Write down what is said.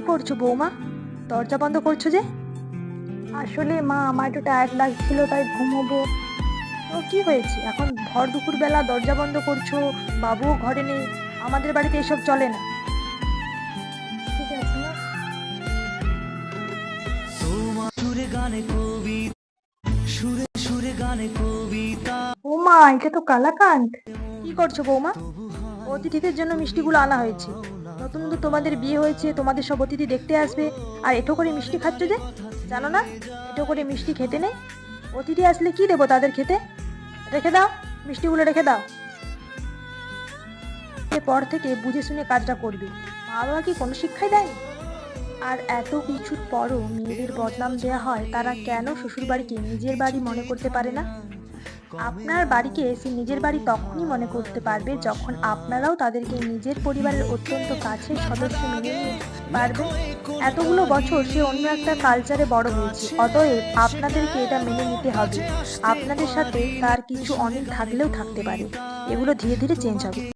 করছো বৌমা? দরজা বন্ধ করছো যে? আসলে মা, আমার একটু টায়ার্ড লাগছিল তাই ঘুমোবো। তো কি হয়েছে? এখন ভর দুপুর বেলা দরজা বন্ধ করছো, বাবুও ঘরে নেই। আমাদের বাড়িতে এসব চলে না। ঠিক আছে মা। সুরে গানে কবিতা, সুরে সুরে গানে কবিতা। ও মা, এটা তো কালাকান্দ। কি করছো বৌমা? অতিথিদের জন্য মিষ্টিগুলো আনা হয়েছে। নতুন নতুন তোমাদের বিয়ে হয়েছে, তোমাদের সব অতিথি দেখতে আসবে, আর এঁঠো করে মিষ্টি খাচ্ছ যে? জানো না এঁঠো করে মিষ্টি খেতে নেই? অতিথি আসলে কি দেবো তাদের খেতে? রেখে দাও, মিষ্টিগুলো রেখে দাও। এরপর থেকে বুঝে শুনে কাজটা করবে। মা বাবা কি কোনো শিক্ষাই দেয়? আর এত কিছুর পরও মেয়েদের বদনাম দেওয়া হয়, তারা কেন শ্বশুরবাড়িকে নিজের বাড়ি মনে করতে পারে না? আপনার বাড়িকে সে নিজের বাড়ি তখনই মনে করতে পারবে যখন আপনারাও তাদেরকে নিজের পরিবারের অত্যন্ত কাছের সদস্য মেনে নিতে পারবেন। এতগুলো বছর সে অন্য একটা কালচারে বড় হয়েছে, অতএব আপনাদেরকে এটা মেনে নিতে হবে। আপনাদের সাথে তার কিছু অমিল থাকলেও থাকতে পারে, এগুলো ধীরে ধীরে চেঞ্জ হবে।